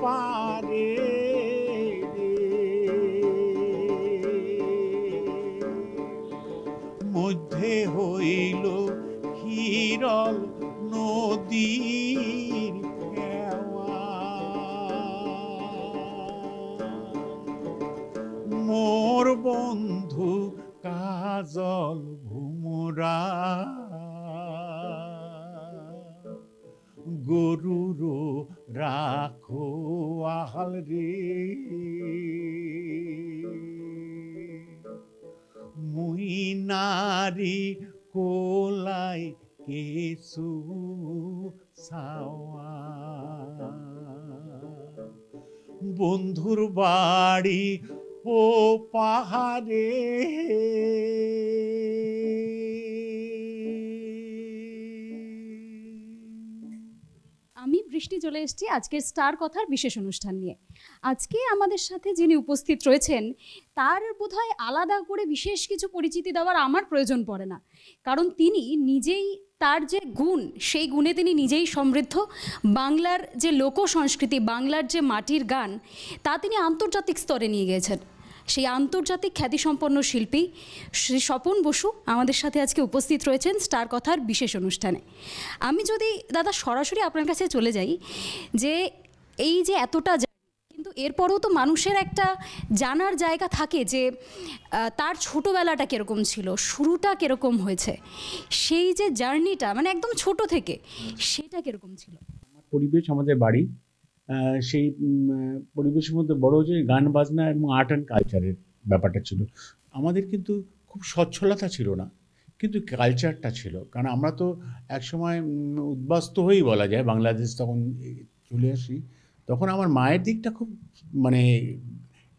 পারে মধ্যে হইল হিরল নদীর ফেওয়া মোর বন্ধু কাজল ভুমরা গরুর রাখো আহাল রে মুই নারী কোলাই কেসু সাওয়া বন্ধুর বাড়ি ও পাহাড়ে আমি বৃষ্টি চলে এসেছি আজকের স্টার কথার বিশেষ অনুষ্ঠান নিয়ে। আজকে আমাদের সাথে যিনি উপস্থিত রয়েছেন তার বোধহয় আলাদা করে বিশেষ কিছু পরিচিতি দেওয়ার আমার প্রয়োজন পড়ে না, কারণ তিনি নিজেই তার যে গুণ সেই গুণে তিনি নিজেই সমৃদ্ধ। বাংলার যে লোক সংস্কৃতি, বাংলার যে মাটির গান, তা তিনি আন্তর্জাতিক স্তরে নিয়ে গিয়েছেন। সেই আন্তর্জাতিক খ্যাতিসম্পন্ন শিল্পী শ্রী স্বপন বসু আমাদের সাথে আজকে উপস্থিত রয়েছেন স্টার কথার বিশেষ অনুষ্ঠানে। আমি যদি দাদা সরাসরি আপনার কাছে চলে যাই, যে এই যে এতটা কিন্তু এরপরেও তো মানুষের একটা জানার জায়গা থাকে যে তার ছোটোবেলাটা কীরকম ছিল, শুরুটা কীরকম হয়েছে, সেই যে জার্নিটা মানে একদম ছোট থেকে সেটা কীরকম ছিল। পরিবেশ আমাদের বাড়ি, সেই পরিবেশের মধ্যে বড় হচ্ছে গান বাজনা এবং আর্ট অ্যান্ড কালচারের ব্যাপারটা ছিল। আমাদের কিন্তু খুব সচ্ছলতা ছিল না, কিন্তু কালচারটা ছিল। কারণ আমরা তো একসময় উদ্বাস্ত হয়েই বলা যায়, বাংলাদেশ তখন চলে আসি, তখন আমার মায়ের দিকটা খুব মানে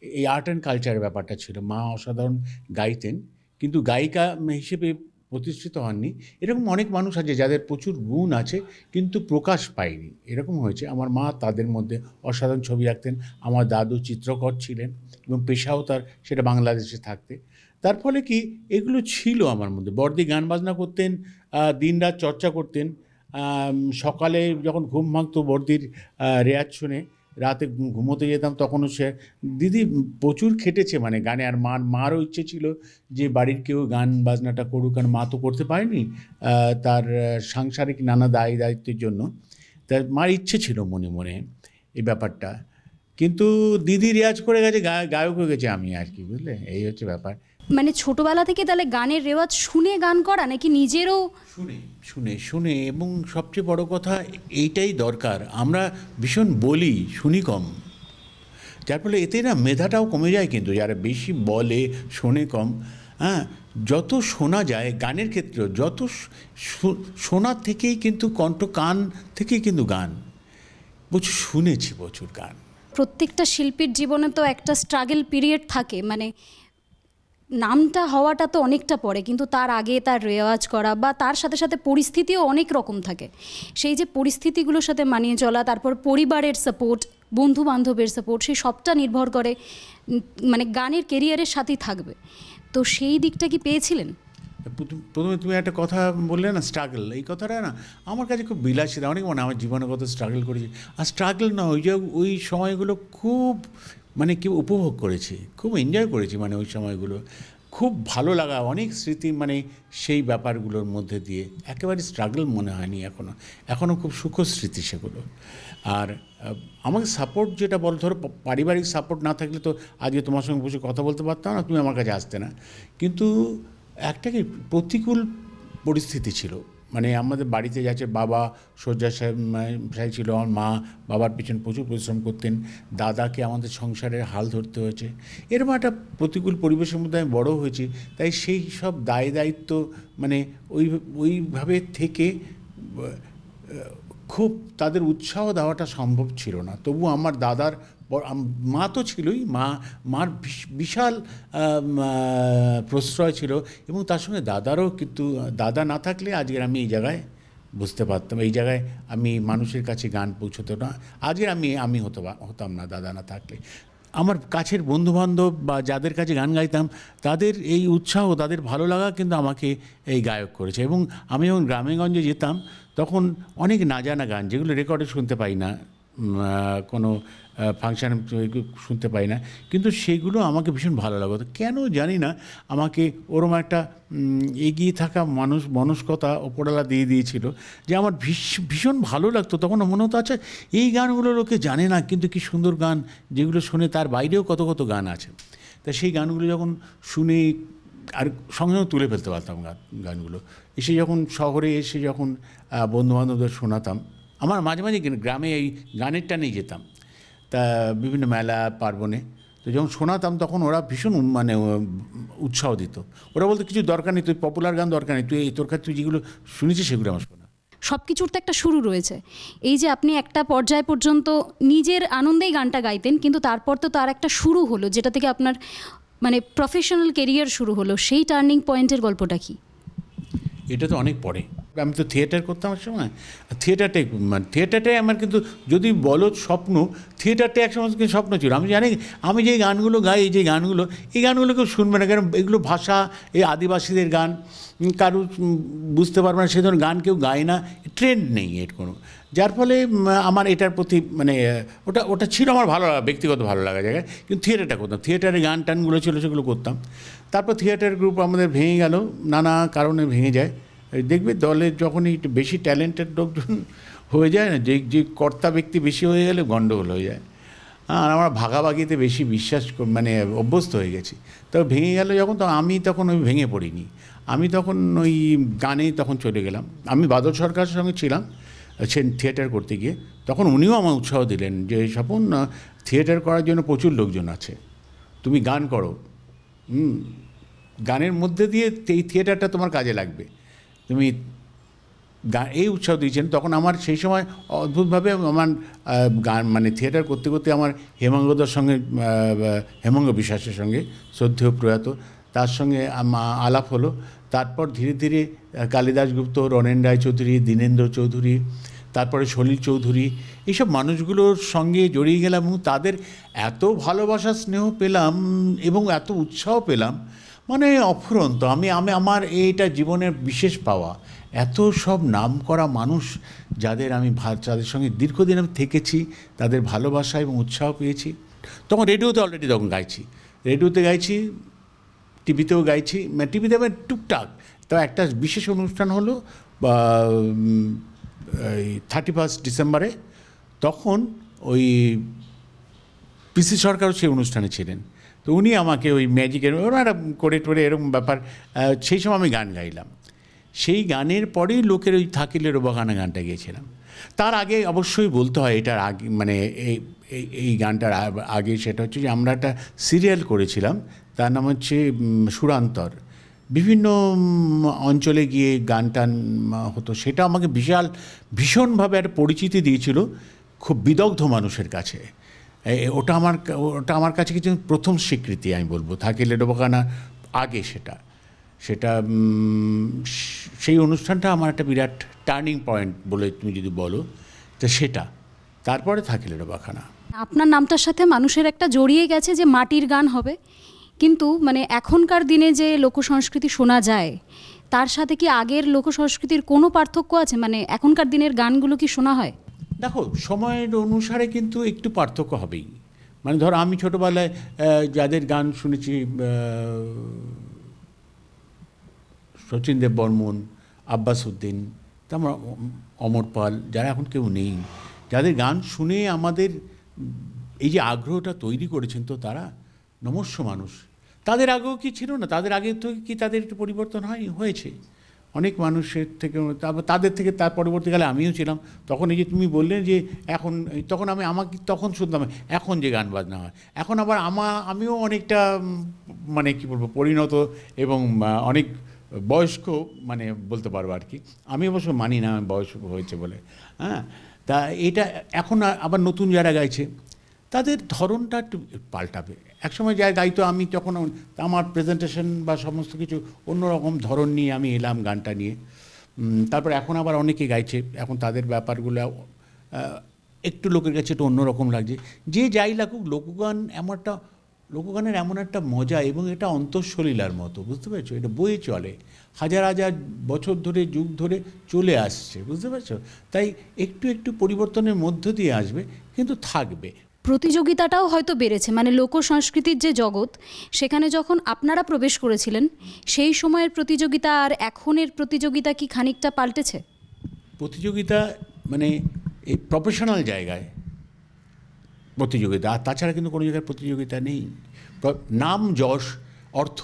এই আর্ট অ্যান্ড কালচারের ব্যাপারটা ছিল। মা অসাধারণ গাইতেন, কিন্তু গায়িকা হিসেবে প্রতিষ্ঠিত হননি। এরকম অনেক মানুষ আছে যাদের প্রচুর গুণ আছে কিন্তু প্রকাশ পায়নি, এরকম হয়েছে। আমার মা তাদের মধ্যে অসাধারণ ছবি আঁকতেন। আমার দাদু চিত্রকর ছিলেন এবং পেশাও তার সেটা বাংলাদেশে থাকতে। তার ফলে কি এগুলো ছিল আমার মধ্যে। বড়দি গান বাজনা করতেন, দিনরাত চর্চা করতেন। সকালে যখন ঘুম ভাঙতো বড়দির রেয়াজ শুনে, রাতে ঘুমোতে যেতাম, তখনও সে দিদি প্রচুর খেটেছে মানে গানে। আর মারও ইচ্ছে ছিল যে বাড়ির কেউ গান বাজনাটা করুক, কারণ মা তো করতে পারেনি তার সাংসারিক নানা দায়িত্বের জন্য। তার মার ইচ্ছে ছিল মনে মনে এই ব্যাপারটা, কিন্তু দিদি রেয়াজ করে গেছে, গায়ক হয়ে গেছে আমি আর কি, বুঝলে, এই হচ্ছে ব্যাপার। মানে ছোটবেলা থেকে তাহলে গানের রেওয়াজ শুনে গান করা নাকি নিজেরও শুনে এবং সবচেয়ে বড় কথা এইটাই দরকার, আমরা ভীষণ বলি, শুনি কম, যার ফলে এতে না মেধাটাও কমে যায়। কিন্তু যারা বেশি বলে শোনে কম, হ্যাঁ, যত শোনা যায় গানের ক্ষেত্রেও, যত শোনার থেকেই কিন্তু কণ্ঠ, কান থেকেই কিন্তু গান প্রচুর শুনেছি, প্রচুর গান। প্রত্যেকটা শিল্পীর জীবনে তো একটা স্ট্রাগল পিরিয়ড থাকে, মানে নামটা হওয়াটা তো অনেকটা পরে, কিন্তু তার আগে তার রেওয়াজ করা বা তার সাথে সাথে পরিস্থিতিও অনেক রকম থাকে। সেই যে পরিস্থিতিগুলোর সাথে মানিয়ে চলা, তারপর পরিবারের সাপোর্ট, বন্ধু বান্ধবের সাপোর্ট, সেই সবটা নির্ভর করে মানে গানের কেরিয়ারের সাথেই থাকবে। তো সেই দিকটা কি পেয়েছিলেন? প্রথমে তুমি একটা কথা বললে না, স্ট্রাগল, এই কথাটা না আমার কাছে খুব বিলাসিতা। অনেক মনে আমার জীবনে কত স্ট্রাগল করেছি, আর স্ট্রাগল না, ওই সময়গুলো খুব মানে কি উপভোগ করেছি, খুব এনজয় করেছি। মানে ওই সময়গুলো খুব ভালো লাগা, অনেক স্মৃতি মানে সেই ব্যাপারগুলোর মধ্যে দিয়ে। একেবারে স্ট্রাগল মনে হয়নি এখনও খুব সুখ স্মৃতি সেগুলো। আর আমাকে সাপোর্ট যেটা বল, ধরো পারিবারিক সাপোর্ট না থাকলে তো আজকে তোমার সঙ্গে বসে কথা বলতে পারতাম না, তুমি আমার কাছে আসতে না। কিন্তু একটা কি প্রতিকূল পরিস্থিতি ছিল, মানে আমাদের বাড়িতে যাচ্ছে বাবা শয্যাশায়ী ছিল, আমার মা বাবার পিছনে প্রচুর পরিশ্রম করতেন, দাদাকে আমাদের সংসারের হাল ধরতে হয়েছে। এরকম একটা প্রতিকূল পরিবেশের মধ্যে আমি বড়ো হয়েছি। তাই সেই সব দায়িত্ব মানে ওইভাবে থেকে খুব তাদের উৎসাহ দেওয়াটা সম্ভব ছিল না। তবু আমার দাদার, মা তো ছিলই, মার বিশাল প্রশ্রয় ছিল, এবং তার সঙ্গে দাদারও। কিন্তু দাদা না থাকলে আজকের আমি এই জায়গায় বুঝতে পারতাম, এই জায়গায় আমি মানুষের কাছে গান পৌঁছতো না, আজকের আমি হতাম না দাদা না থাকলে। আমার কাছের বন্ধুবান্ধব বা যাদের কাছে গান গাইতাম, তাদের এই উৎসাহ, তাদের ভালো লাগা কিন্তু আমাকে এই গায়ক করেছে। এবং আমি যখন গ্রামেগঞ্জে যেতাম তখন অনেক না জানা গান, যেগুলো রেকর্ডে শুনতে পাই না, কোনো ফাংশান শুনতে পাই না, কিন্তু সেগুলো আমাকে ভীষণ ভালো লাগতো। কেন জানি না, আমাকে ওরম একটা এগিয়ে থাকা মনস্কতা ওপরওয়ালা দিয়ে দিয়েছিল, যে আমার ভীষণ ভালো লাগতো। তখন মনে হতো আচ্ছা এই গানগুলো লোকে জানে না, কিন্তু কি সুন্দর গান, যেগুলো শুনে তার বাইরেও কত কত গান আছে। তা সেই গানগুলো যখন শুনে আর সঙ্গে সঙ্গে তুলে ফেলতে পারতাম গানগুলো। এসে যখন শহরে এসে যখন বন্ধুবান্ধবদের শোনাতাম, আমার মাঝে মাঝে গ্রামে এই গানের টানেই যেতাম, তা বিভিন্ন মেলা পার্বণে। তো যখন শোনাতাম তখন ওরা ভীষণ মানে উৎসাহ দিত। ওরা বলতো কিছু দরকার নেই, তুই পপুলার গান দরকার নেই, তুই যেগুলো শুনেছিস সেগুলো আমার শোনা। সব কিছুর তো একটা শুরু রয়েছে। এই যে আপনি একটা পর্যায় পর্যন্ত নিজের আনন্দেই গানটা গাইতেন, কিন্তু তারপর তো তার একটা শুরু হলো, যেটা থেকে আপনার মানে প্রফেশনাল কেরিয়ার শুরু হলো। সেই টার্নিং পয়েন্টের গল্পটা কি? এটা তো অনেক পরে। আমি তো থিয়েটার করতাম এক সময়, থিয়েটারটাই আমার, কিন্তু যদি বলো স্বপ্ন, থিয়েটারটাই এক সময় স্বপ্ন ছিল। আমি জানি আমি যে গানগুলো গাই, এই গানগুলো কেউ শুনবে না, কারণ এগুলো ভাষা, এই আদিবাসীদের গান, কারো বুঝতে পারবে না, সে ধরনের গান কেউ গায় না, ট্রেন্ড নেই এর কোনো। যার ফলে আমার এটার প্রতি মানে ওটা ছিল আমার ভালো লাগা, ব্যক্তিগত ভালো লাগা জায়গায়। কিন্তু থিয়েটারটা করতাম, থিয়েটারে গান টানগুলো ছিল সেগুলো করতাম। তারপর থিয়েটার গ্রুপ আমাদের ভেঙে গেল, নানা কারণে ভেঙে যায়। দেখবে দলে যখনই একটু বেশি ট্যালেন্টেড লোকজন হয়ে যায় না, যে কর্তা ব্যক্তি বেশি হয়ে গেলে গণ্ডগোল হয়ে যায়। আর আমরা ভাগাভাগিতে বেশি বিশ্বাস মানে অভ্যস্ত হয়ে গেছি। তবে ভেঙে গেল যখন, তো আমি তখন ওই ভেঙে পড়িনি। আমি তখন ওই গানে তখন চলে গেলাম। আমি বাদল সরকারের সঙ্গে ছিলাম থিয়েটার করতে গিয়ে, তখন উনিও আমার উৎসাহ দিলেন যে স্বপন, থিয়েটার করার জন্য প্রচুর লোকজন আছে, তুমি গান করো, গানের মধ্যে দিয়ে এই থিয়েটারটা তোমার কাজে লাগবে, তুমি এই উৎসাহ দিয়েছেন। তখন আমার সেই সময় অদ্ভুতভাবে আমার গান মানে থিয়েটার করতে করতে আমার হেমাঙ্গদার সঙ্গে, হেমঙ্গ বিশ্বাসের সঙ্গে, শ্রদ্ধেয় প্রয়াত, তার সঙ্গে আলাপ হলো। তারপর ধীরে ধীরে কালিদাস গুপ্ত, রণেন রায়চৌধুরী, দীনেন্দ্র চৌধুরী, তারপরে সলিল চৌধুরী, এইসব মানুষগুলোর সঙ্গে জড়িয়ে গেলাম এবং তাদের এত ভালোবাসা স্নেহ পেলাম এবং এত উৎসাহ পেলাম, মানে অফুরন্ত। আমি আমার এইটা জীবনের বিশেষ পাওয়া। এত সব নাম করা মানুষ যাদের সঙ্গে দীর্ঘদিন আমি থেকেছি, তাদের ভালোবাসা এবং উৎসাহ পেয়েছি। তখন রেডিওতে অলরেডি তখন রেডিওতে গাইছি, টিভিতেও গাইছি, মানে টিভিতে আমি টুকটাক। তো একটা বিশেষ অনুষ্ঠান হলো এই 31 ডিসেম্বরে, তখন ওই পিসি সরকারও সেই অনুষ্ঠানে ছিলেন। তো উনি আমাকে ওই ম্যাজিকের ওরা করে টোরে এরকম ব্যাপার, সেই সময় আমি গান গাইলাম। সেই গানের পরেই লোকের ওই থাকিলের বাগানা গানটা গিয়েছিলাম। তার আগে অবশ্যই বলতে হয়, এটার আগে মানে এই গানটার আগে সেটা হচ্ছে যে আমরা একটা সিরিয়াল করেছিলাম, তার নাম হচ্ছে সুরান্তর। বিভিন্ন অঞ্চলে গিয়ে গান টান হতো, সেটা আমাকে ভীষণভাবে একটা পরিচিতি দিয়েছিল খুব বিদগ্ধ মানুষের কাছে। ওটা আমার কাছে কিছু প্রথম স্বীকৃতি আমি বলবো, থাকিলে ডোবাখানা আগে সেটা সেই অনুষ্ঠানটা আমার একটা বিরাট টার্নিং পয়েন্ট বলে তুমি যদি বলো, তো সেটা তারপরে থাকিলে ডোবাখানা। আপনার নামটার সাথে মানুষের একটা জড়িয়ে গেছে যে মাটির গান হবে, কিন্তু মানে এখনকার দিনে যে লোকসংস্কৃতি শোনা যায় তার সাথে কি আগের লোকসংস্কৃতির কোনো পার্থক্য আছে? মানে এখনকার দিনের গানগুলো কি শোনা হয়? দেখো, সময়ের অনুসারে কিন্তু একটু পার্থক্য হবেই। মানে ধরো আমি ছোটোবেলায় যাদের গান শুনেছি, শচীন দেব বর্মন, আব্বাস উদ্দিন, তারপর অমর পাল, যারা এখন কেউ নেই, যাদের গান শুনে আমাদের এই যে আগ্রহটা তৈরি করেছেন, তো তারা নমস্য মানুষ। তাদের আগেও কি ছিল না? তাদের আগে তো কি তাদের একটু পরিবর্তন হয়েছে অনেক মানুষের থেকে। তারপর তাদের থেকে তার পরবর্তীকালে আমিও ছিলাম। তখন এই যে তুমি বললে যে এখন, তখন আমাকে তখন শুনতাম, এখন যে গান বাজনা হয়, এখন আবার আমিও অনেকটা মানে কী বলবো, পরিণত এবং অনেক বয়স্ক মানে বলতে পারবো আর কি। আমি অবশ্য মানি না বয়স হয়েছে বলে, হ্যাঁ। তা এটা এখন আবার নতুন যারা গাইছে তাদের ধরনটা একটু পাল্টাবে। একসময় যা গাইতো আমি তখন আমার প্রেজেন্টেশন বা সমস্ত কিছু অন্যরকম ধরন নিয়ে আমি এলাম গানটা নিয়ে। তারপর এখন আবার অনেকে গাইছে, এখন তাদের ব্যাপারগুলো একটু লোকের কাছে একটু অন্যরকম লাগছে। যে যাই লাগুক, লোকগানের এমন একটা মজা, এবং এটা অন্তঃসলীলার মতো, বুঝতে পারছো? এটা বয়ে চলে, হাজার হাজার বছর ধরে, যুগ ধরে চলে আসছে, বুঝতে পারছো? তাই একটু একটু পরিবর্তনের মধ্য দিয়ে আসবে, কিন্তু থাকবে। প্রতিযোগিতাটাও হয়তো বেড়েছে, মানে লোক সংস্কৃতির যে জগৎ, সেখানে যখন আপনারা প্রবেশ করেছিলেন সেই সময়ের প্রতিযোগিতা আর এখনের প্রতিযোগিতা কি খানিকটা পাল্টেছে? প্রতিযোগিতা মানে এই প্রফেশনাল জায়গায় প্রতিযোগিতা, আর তাছাড়া কিন্তু কোনো জায়গায় প্রতিযোগিতা নেই। নাম যশ অর্থ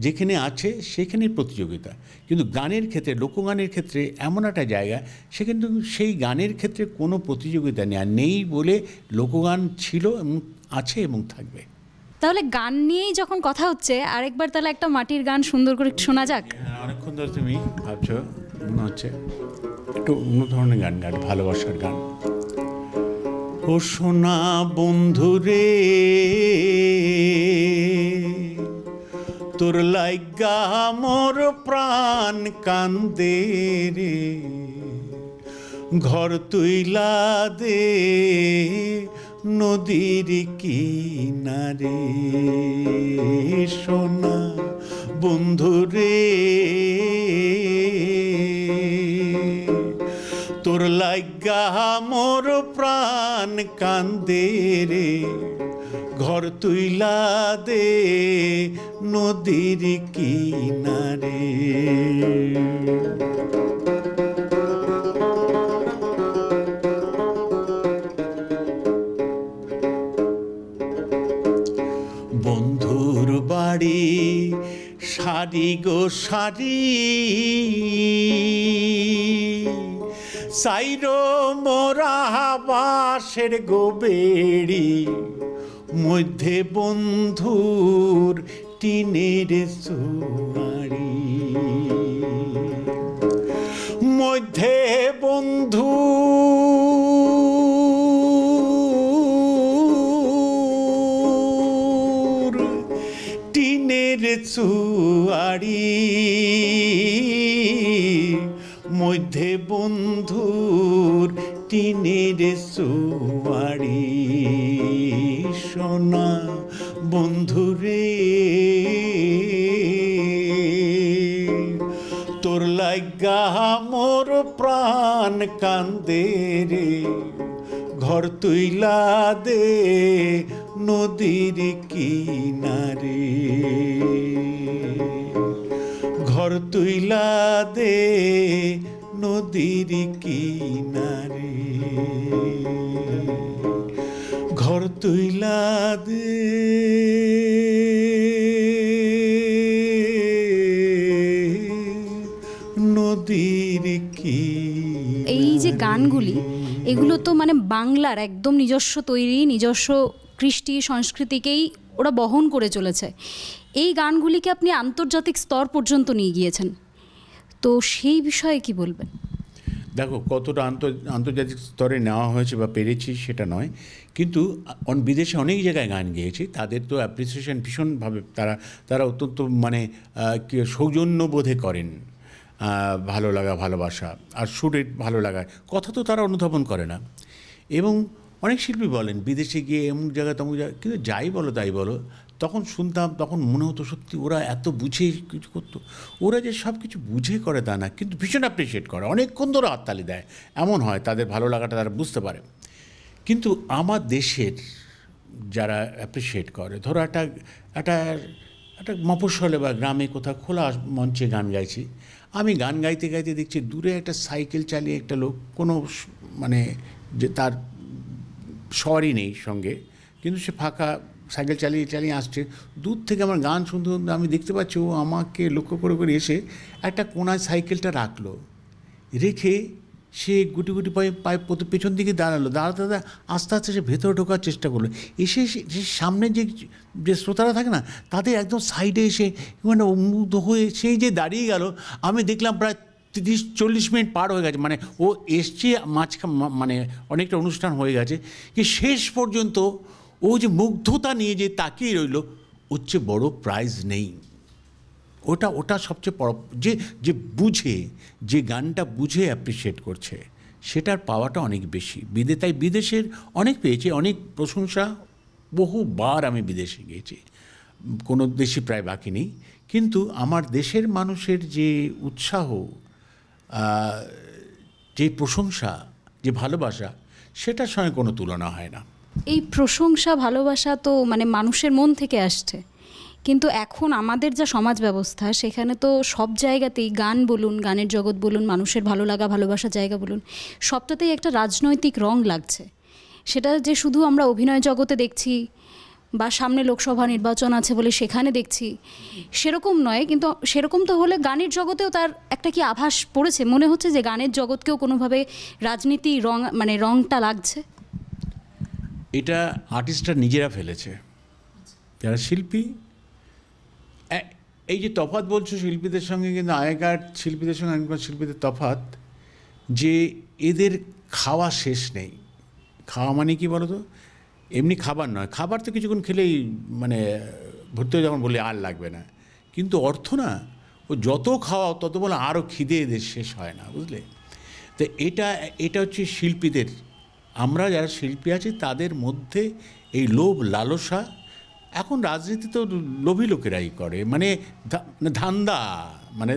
যেখানে আছে সেখানেই প্রতিযোগিতা। কিন্তু গানের ক্ষেত্রে, লোকগানের ক্ষেত্রে এমন একটা জায়গা, সেখানে কিন্তু সেই গানের ক্ষেত্রে কোনো প্রতিযোগিতা নেই, আর নেই বলে লোকগান ছিল এবং আছে এবং থাকবে। তাহলে গান নিয়েই যখন কথা হচ্ছে, আরেকবার তাহলে একটা মাটির গান সুন্দর করে শোনা যাক। অনেকক্ষণ ধরে তুমি ভাবছো, মনে হচ্ছে একটু অন্য ধরনের গান গান, ভালোবাসার গান। ও সোনা বন্ধু রে, তোর লাইগা মোর প্রাণ কান্দে রে, ঘর তুইলা দে নদীর কিনারে। সোনা বন্ধু রে, তোর লাইগা মোর প্রাণ কান্দে রে, ঘর তুইলা দে নদীর কিনারে। বন্ধুর বাড়ি সারি গো সারি, সাইরো মোরা বাঁশের গোবেড়ি, মধ্যে বন্ধুর টিনের সুয়ারি, মধ্যে বন্ধু টিনের সুয়ারি, মধ্যে বন্ধুর টিনের সুয়ারি। সোনা বন্ধু রে, তোর লাইগা মোর প্রাণ কান্দে রে, ঘর তুইলা দে নদীর কিনারে, ঘর তুইলা দে নদীর কিনারে, ঘর তুইলা দে নদীর কিনারে। এই যে গানগুলি, এগুলো তো মানে বাংলার একদম নিজস্ব তৈরি, নিজস্ব কৃষ্টি সংস্কৃতিকেই ওরা বহন করে চলেছে। এই গানগুলিকে আপনি আন্তর্জাতিক স্তর পর্যন্ত নিয়ে গিয়েছেন, তো সেই বিষয়ে কি বলবেন? দেখো, কতটা আন্তর্জাতিক স্তরে নেওয়া হয়েছে বা পেরেছি সেটা নয়, কিন্তু বিদেশে অনেক জায়গায় গান গেয়েছি, তাদের তো অ্যাপ্রিসিয়েশন ভীষণভাবে, তারা অত্যন্ত মানে সৌজন্য বোধে করেন। ভালো লাগা, ভালোবাসা আর সুরের ভালো লাগা কথা তো তারা অনুধাবন করে না। এবং অনেক শিল্পী বলেন বিদেশে গিয়ে এমন জায়গায় তেমন জায়গায়, কিন্তু যাই বলো তাই বলো, তখন শুনতাম, তখন মনে হতো সত্যি ওরা এত বুঝে কিছু করতো। ওরা যে সব কিছু বুঝে করে তা না, কিন্তু ভীষণ অ্যাপ্রিসিয়েট করে, অনেকক্ষণ ধরে হাততালি দেয়, এমন হয় তাদের ভালো লাগাটা তারা বুঝতে পারে। কিন্তু আমার দেশের যারা অ্যাপ্রিসিয়েট করে, ধরো একটা মফস্বলে বা গ্রামে কোথাও খোলা মঞ্চে গান গাইছি, আমি গান গাইতে গাইতে দেখছি দূরে একটা সাইকেল চালিয়ে একটা লোক, কোনো মানে যে তার সওয়ারি নেই সঙ্গে, কিন্তু সে ফাঁকা সাইকেল চালিয়ে চালিয়ে আসছে। দূর থেকে আমার গান শুনতে শুনতে আমি দেখতে পাচ্ছি ও আমাকে লক্ষ্য করে করে এসে একটা কোনায় সাইকেলটা রাখলো, রেখে সে গুটি গুটি পায়ে পেছন দিকে দাঁড়াতে আস্তে আস্তে সে ভেতরে ঢোকার চেষ্টা করলো। এসে সে সামনে যে শ্রোতারা থাকে না, তাদের একদম সাইডে এসে মানে মুগ্ধ হয়ে সেই যে দাঁড়িয়ে গেল, আমি দেখলাম প্রায় 30-40 মিনিট পার হয়ে গেছে, মানে ও এসছে মানে অনেকটা অনুষ্ঠান হয়ে গেছে, কি শেষ পর্যন্ত ও যে মুগ্ধতা নিয়ে যে তাকিয়ে রইল, ওর চেয়ে বড় প্রাইজ নেই। ওটা সবচেয়ে বড়, যে বুঝে, যে গানটা বুঝে অ্যাপ্রিসিয়েট করছে, সেটার পাওয়াটা অনেক বেশি। তাই বিদেশের অনেক পেয়েছি, অনেক প্রশংসা, বহুবার আমি বিদেশে গিয়েছি, কোনো দেশই প্রায় বাকি নেই। কিন্তু আমার দেশের মানুষের যে উৎসাহ, যে প্রশংসা, যে ভালোবাসা, সেটার সঙ্গে কোনো তুলনা হয় না। এই প্রশংসা ভালোবাসা তো মানে মানুষের মন থেকে আসছে, কিন্তু এখন আমাদের যা সমাজ ব্যবস্থা সেখানে তো সব জায়গাতেই গান বলুন, গানের জগৎ বলুন, মানুষের ভালো লাগা ভালোবাসার জায়গা বলুন, সবটাতেই একটা রাজনৈতিক রং লাগছে। সেটা যে শুধু আমরা অভিনয় জগতে দেখছি বা সামনে লোকসভা নির্বাচন আছে বলে সেখানে দেখছি সেরকম নয়, কিন্তু সেরকম তো হলে গানের জগতেও তার একটা কি আভাস পড়েছে? মনে হচ্ছে যে গানের জগৎকেও কোনোভাবে রাজনীতি রং মানে রংটা লাগছে। এটা আর্টিস্টরা নিজেরা ফেলেছে, যারা শিল্পী। এই যে তফাৎ বলছো শিল্পীদের সঙ্গে, কিন্তু আগেকার শিল্পীদের সঙ্গে আগেকার শিল্পীদের তফাৎ যে এদের খাওয়া শেষ নেই। খাওয়া মানে কি বলো তো, এমনি খাবার নয়, খাবার তো কিছুক্ষণ খেলেই মানে ভর্তি হয়ে যখন বলে আর লাগবে না, কিন্তু অর্থ না, ও যত খাওয়াও তত বলে আরও খিদে এদের শেষ হয় না, বুঝলে? তো এটা হচ্ছে শিল্পীদের, আমরা যারা শিল্পী আছি তাদের মধ্যে এই লোভ লালসা। এখন রাজনীতি তো লোভী লোকেরাই করে, মানে ধান্দা, মানে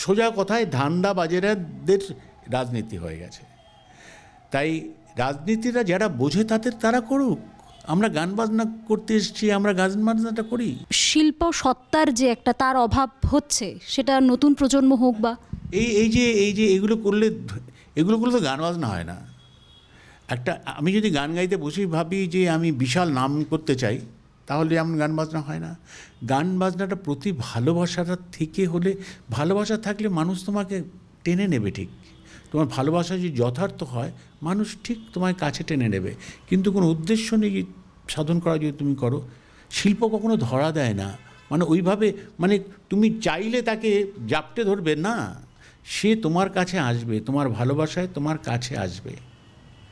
সোজা কথায় ধান্দাবাজেরাদের রাজনীতি হয়ে গেছে। তাই রাজনীতিরা যারা বোঝে তারা করুক, আমরা গান বাজনা করতে এসেছি, আমরা গান বাজনাটা করি। শিল্প সত্তার যে একটা তার অভাব হচ্ছে, সেটা নতুন প্রজন্ম হোক বা এই যে এগুলো করলে তো গান বাজনা হয় না। আমি যদি গান গাইতে বসে ভাবি যে আমি বিশাল নাম করতে চাই, তাহলে এমন গান বাজনা হয় না। গান বাজনাটা প্রতি ভালোবাসাটা থেকে হলে, ভালোবাসা থাকলে মানুষ তোমাকে টেনে নেবে। ঠিক তোমার ভালোবাসা যদি যথার্থ হয়, মানুষ ঠিক তোমার কাছে টেনে নেবে। কিন্তু কোনো উদ্দেশ্য নেই সাধন করা যদি তুমি করো, শিল্প কখনো ধরা দেয় না। মানে ওইভাবে মানে তুমি চাইলে তাকে জাপটে ধরবে না, সে তোমার কাছে আসবে, তোমার ভালোবাসায় তোমার কাছে আসবে।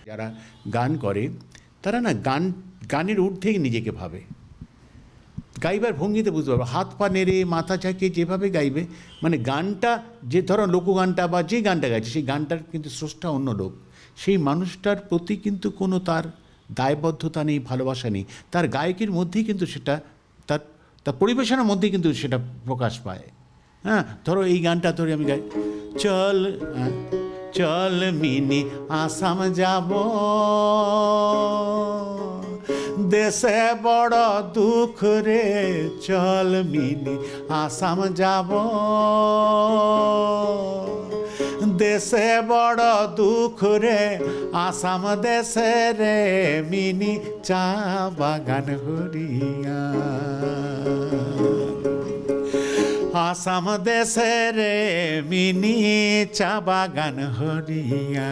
যারা গান করে তারা না গানের ঊর্ধ্বেই নিজেকে ভাবে। গাইবার ভঙ্গিতে বুঝতে পারবে, হাত পা নেড়ে মাথা ঝাঁকিয়ে যেভাবে গাইবে, মানে গানটা যে ধরো লোকগানটা বা যে গানটা গাইছে, সেই গানটার কিন্তু স্রষ্টা অন্য লোক। সেই মানুষটার প্রতি কিন্তু কোনো তার দায়বদ্ধতা নেই, ভালোবাসা নেই, তার গায়কের মধ্যেই কিন্তু সেটা তার পরিবেশনার মধ্যেই কিন্তু সেটা প্রকাশ পায়। হ্যাঁ, ধরো এই গানটা ধরে আমি গাই, চল চল মিনি আসাম যাব, দেশে বড় দুঃখ রে, চল মিনি আসাম যাব, দেশে বড় দুঃখ রে, আসাম দেশে রে, মিনি চা বাগান হরিয়া, আসাম দেশে রে, মিনি চা বাগান হরিয়া,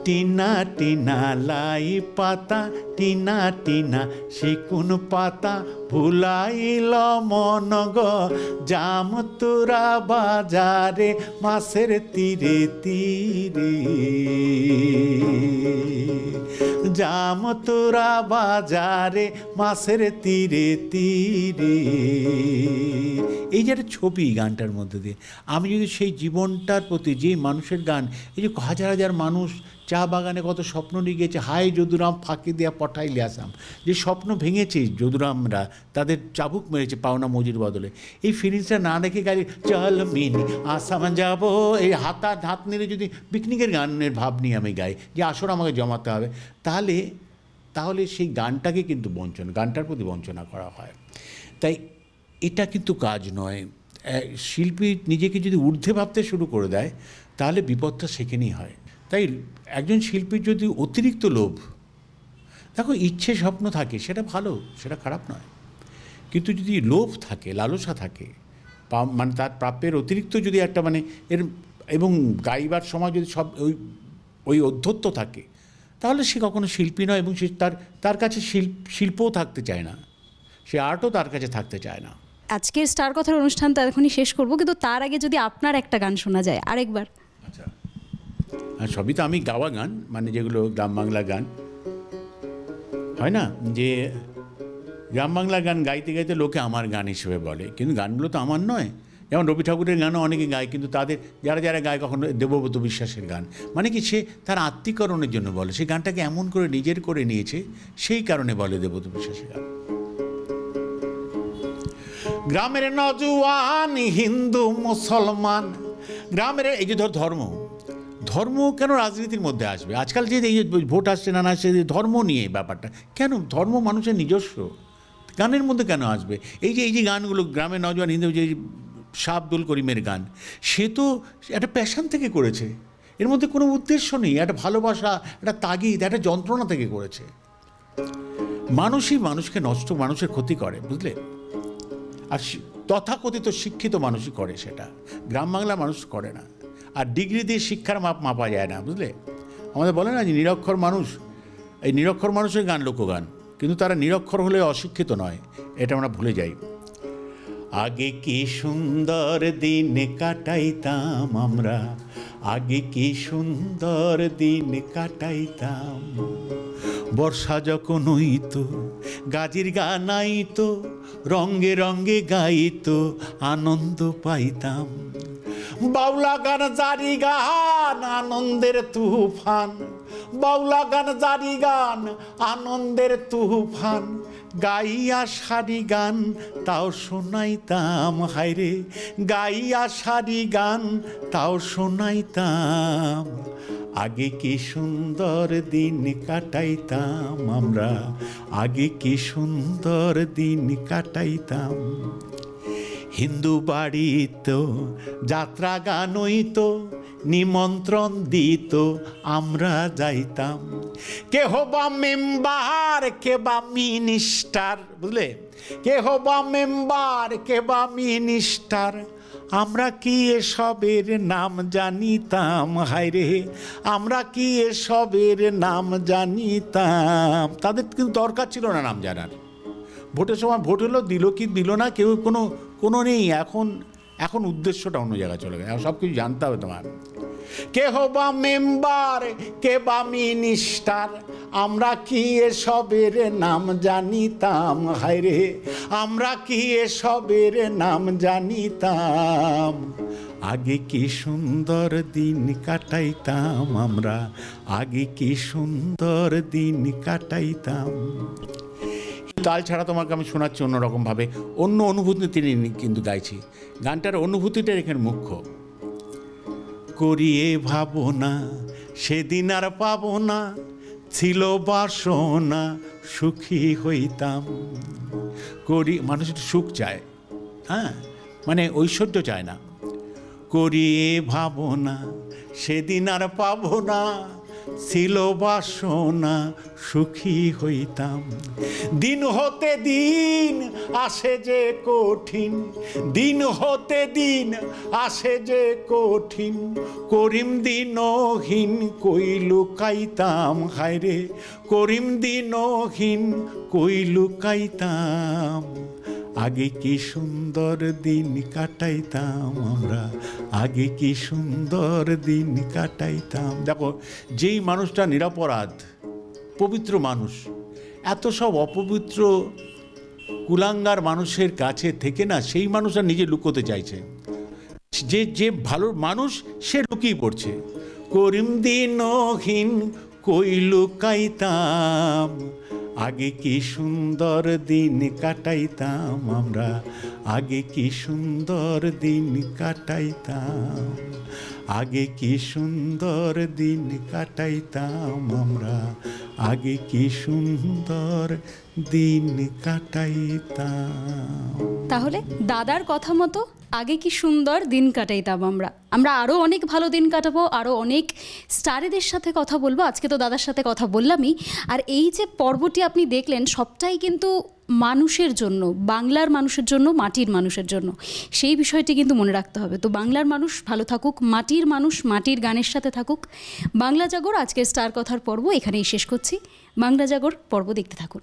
টিনা টিনা লাই পাতা, টিনা টিনা শিকুন পাতা, ভুলাইল মন গো, জাম তোরা বাজারে মাছের তীরে তীরে, জাম তোরা বাজারে মাছের তীরে তীরে। এই যে একটা ছবি গানটার মধ্যে দিয়ে, আমি যদি সেই জীবনটার প্রতি, যে মানুষের গান, এই যে হাজার হাজার মানুষ চা বাগানে কত স্বপ্ন নিয়ে গেছে, হাই যদুরাম ফাঁকি দেয়া পঠাইলে আসাম, যে স্বপ্ন ভেঙেছে যদুরামরা, তাদের চাবুক মেরেছে পাওনা মজুর বদলে, এই ফিলিংসটা না রেখে গাড়ি চল মিনি আসাম যাব, এই হাত নেড়ে যদি পিকনিকের গানের ভাব নিয়ে আমি গাই যে আসর আমাকে জমাতে হবে, তাহলে সেই গানটাকে কিন্তু গানটার প্রতি বঞ্চনা করা হয়। তাই এটা কিন্তু কাজ নয়। শিল্পী নিজেকে যদি ঊর্ধ্বে ভাবতে শুরু করে দেয়, তাহলে বিপদটা সেখানেই হয়। তাই একজন শিল্পীর যদি অতিরিক্ত লোভ, দেখো ইচ্ছে স্বপ্ন থাকে, সেটা ভালো, সেটা খারাপ নয়, কিন্তু যদি লোভ থাকে, লালসা থাকে, মানে তার প্রাপ্যের অতিরিক্ত যদি একটা মানে এবং গাইবার সময় যদি সব ওই অধ্যত্ব থাকে, তাহলে সে কখনো শিল্পী নয়, এবং সে তার কাছে শিল্পও থাকতে চায় না, সে আর্টও তার কাছে থাকতে চায় না। আজকের স্টার কথার অনুষ্ঠানটা এখনই শেষ করব, কিন্তু তার আগে যদি আপনার একটা গান শোনা যায় আরেকবার। আচ্ছা, আর সবই তো আমি গাওয়া গান, মানে যেগুলো গ্রাম বাংলা গান হয় না, যে গ্রাম বাংলা গান গাইতে গাইতে লোকে আমার গান হিসেবে বলে, কিন্তু গানগুলো তো আমার নয়। যেমন রবি ঠাকুরের গানও অনেকে গায়, কিন্তু তাদের যারা গায় কখনো দেবব্রত বিশ্বাসের গান, মানে কি সে তার আত্মীকরণের জন্য বলে, সেই গানটাকে এমন করে নিজের করে নিয়েছে, সেই কারণে বলে দেবব্রত বিশ্বাসের গান। গ্রামের নজওয়ান হিন্দু মুসলমান, গ্রামের এই যে ধর্ম ধর্ম কেন রাজনীতির মধ্যে আসবে? আজকাল যে এই ভোট আসছে না আসছে, ধর্ম নিয়ে ব্যাপারটা কেন? ধর্ম মানুষের নিজস্ব, গানের মধ্যে কেন আসবে? এই যে গানগুলো গ্রামের নজওয়ান হিন্দু, যে শাহ আব্দুল করিমের গান, সে তো একটা প্যাশন থেকে করেছে, এর মধ্যে কোনো উদ্দেশ্য নেই, একটা ভালোবাসা, একটা তাগিদ, একটা যন্ত্রণা থেকে করেছে। মানুষই মানুষকে নষ্ট, মানুষের ক্ষতি করে, বুঝলে? আর তথাকথিত শিক্ষিত মানুষই করে সেটা, গ্রাম বাংলার মানুষ করে না। আর ডিগ্রি দিয়ে শিক্ষার মাপা যায় না, বুঝলে? আমাদের বলে না যে নিরক্ষর মানুষ, এই নিরক্ষর মানুষের গান লোকগান, কিন্তু তারা নিরক্ষর হলে অশিক্ষিত নয়, এটা আমরা ভুলে যাই। আগে কি সুন্দর দিন কাটাইতাম আমরা, আগে কি সুন্দর দিন কাটাইতাম, বর্ষা যখন হইতো গাজির গান আইতো, রঙ্গে রঙ্গে গাইতো আনন্দ পাইতাম। বাউলা গান জারি গান আনন্দের তুফান, বাউলা গান জারি গান আনন্দের তুফান, গাইয়া সারি গান তাও শোনাইতাম, হায়রে গাইয়া সারি গান তাও শোনাইতাম। আগে কি সুন্দর দিন কাটাইতাম আমরা, আগে কি সুন্দর দিন কাটাইতাম। হিন্দু বাড়িত যাত্রা গান হইত, নিমন্ত্রণ দিত আমরা যাইতাম। কেহ বা মেম্বার, কে বা মিনিস্টার, বুঝলে? কেহ বা মেম্বার, কে বা মিনিস্টার, আমরা কি এসবের নাম জানিতাম, হায়রে আমরা কি এসবের নাম জানিতাম। তাদের কিন্তু দরকার ছিল না নাম জানার। ভোটের সময় ভোট হলো, দিল কি দিল না, কেউ কোনো নেই। এখন উদ্দেশ্যটা অন্য জায়গায় চলে গেছে, সব কিছু জানতে হবে তোমার। কেহ বা মেম্বার, কে বা মিনিস্টার, আমরা কি এসবের নাম জানিতাম, হায়রে আমরা কি এসবের নাম জানিতাম। আগে কি সুন্দর দিন কাটাইতাম আমরা, আগে কি সুন্দর দিন কাটাইতাম। তাল ছাড়া তোমাকে আমি শোনাচ্ছি অন্যরকমভাবে, অন্য অনুভূতি তিনি কিন্তু গাইছি। গানটার অনুভূতিটা এখানে মুখ্য। করিয়ে ভাবনা সেদিন আর পাবো না, ছিল বাসনা সুখী হইতাম। মানুষ একটু সুখ চায়, হ্যাঁ, মানে ঐশ্বর্য চায় না। করিয়ে ভাবনা সেদিন আর পাবো না, ছিল বাসনা সুখী হইতাম। দিন হতে দিন আসে যে কঠিন, দিন হতে দিন আসে যে কঠিন, করিম দিনহীন কই লুকাইতাম, হায়রে করিম দিনহীন কই লুকাইতাম। আগে কি সুন্দর দিন কাটাইতাম আমরা, আগে কি সুন্দর দিন কাটাইতাম। দেখো, যেই মানুষটা নিরপরাধ পবিত্র মানুষ, এত সব অপবিত্র কুলাঙ্গার মানুষের কাছে থেকে না, সেই মানুষটা নিজে লুকোতে চাইছে। যে ভালো মানুষ সে লুকিয়ে পড়ছে। করিম দিনহীন কই লুকাইতাম, আগে কি সুন্দর দিন কাটাইতাম আমরা, আগে কি সুন্দর দিন কাটাইতাম, আগে কি সুন্দর দিন কাটাইতাম আমরা, আগে কি সুন্দর দিন কাটাইতাম। তাহলে দাদার কথা মতো আগে কি সুন্দর দিন কাটাইতাম আমরা আরও অনেক ভালো দিন কাটাবো, আরও অনেক স্টারেদের সাথে কথা বলবো। আজকে তো দাদার সাথে কথা বললামই। আর এই যে পর্বটি আপনি দেখলেন, সবটাই কিন্তু মানুষের জন্য, বাংলার মানুষের জন্য, মাটির মানুষের জন্য। সেই বিষয়টি কিন্তু মনে রাখতে হবে। তো বাংলার মানুষ ভালো থাকুক, মাটির মানুষ মাটির গানের সাথে থাকুক। বাংলা জাগর আজকের স্টার কথার পর্ব এখানেই শেষ করছি। বাংলা জাগর পর্ব দেখতে থাকুন।